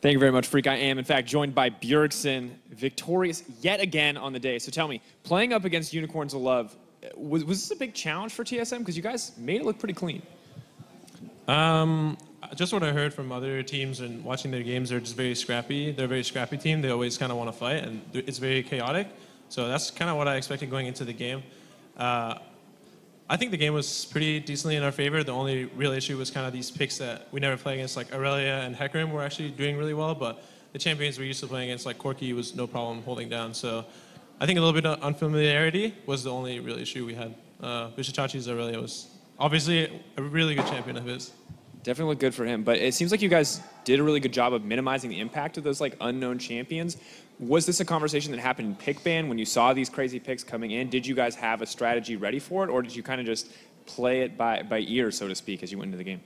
Thank you very much, Freak. I am, in fact, joined by Bjergsen, victorious yet again on the day. So tell me, playing up against Unicorns of Love, was this a big challenge for TSM? Because you guys made it look pretty clean. Just what I heard from other teams and watching their games, they're just very scrappy. They're a very scrappy team. They always kind of want to fight, and it's very chaotic. So that's kind of what I expected going into the game. I think the game was pretty decently in our favor. The only real issue was kind of these picks that we never play against, like Aurelia and Hecarim were actually doing really well, but the champions we're used to playing against, like Corki, was no problem holding down. So I think a little bit of unfamiliarity was the only real issue we had. Vishichachi's Aurelia was obviously a really good champion of his. Definitely looked good for him, but it seems like you guys did a really good job of minimizing the impact of those like unknown champions. Was this a conversation that happened in pick ban when you saw these crazy picks coming in? Did you guys have a strategy ready for it, or did you kind of just play it by ear, so to speak, as you went into the game?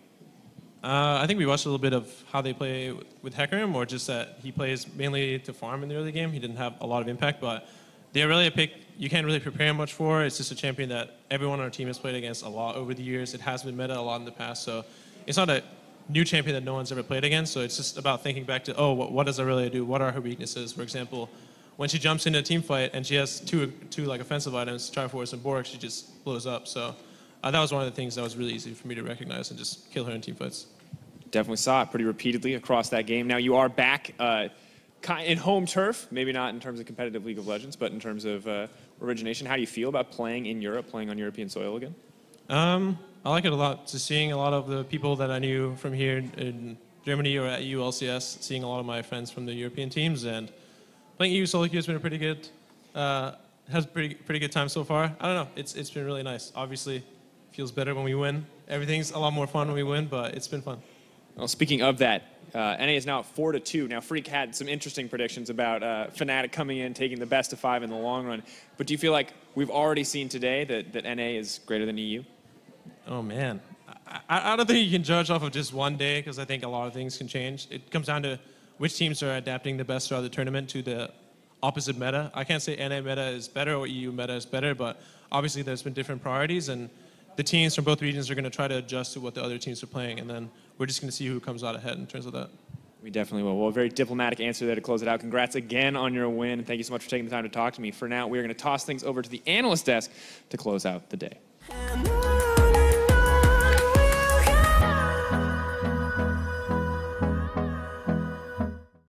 I think we watched a little bit of how they play with Hecarim, or just that he plays mainly to farm in the early game. He didn't have a lot of impact, but the Aurelia pick, you can't really prepare much for. It's just a champion that everyone on our team has played against a lot over the years. It has been meta a lot in the past, so it's not a new champion that no one's ever played against, so it's just about thinking back to, what does Aurelia do? What are her weaknesses? For example, when she jumps into a team fight and she has two like offensive items, Triforce and Bork, she just blows up. So that was one of the things that was really easy for me to recognize and just kill her in team fights. Definitely saw it pretty repeatedly across that game. Now you are back in home turf, maybe not in terms of competitive League of Legends, but in terms of origination. How do you feel about playing in Europe, playing on European soil again? I like it a lot. Just seeing a lot of the people that I knew from here in Germany or at ULCS, seeing a lot of my friends from the European teams, and playing EU solo queue has been a pretty good, has pretty good time so far. I don't know, it's been really nice. Obviously, feels better when we win. Everything's a lot more fun when we win, but it's been fun. Well, speaking of that, NA is now 4-2. Now, Freak had some interesting predictions about Fnatic coming in, taking the best of 5 in the long run. But do you feel like we've already seen today that NA is greater than EU? Oh, man. I don't think you can judge off of just one day, because I think a lot of things can change. It comes down to which teams are adapting the best throughout the tournament to the opposite meta. I can't say NA meta is better or EU meta is better, but obviously there's been different priorities, and the teams from both regions are going to try to adjust to what the other teams are playing, and then we're just going to see who comes out ahead in terms of that. We definitely will. Well, a very diplomatic answer there to close it out. Congrats again on your win, and thank you so much for taking the time to talk to me. For now, we're going to toss things over to the analyst desk to close out the day.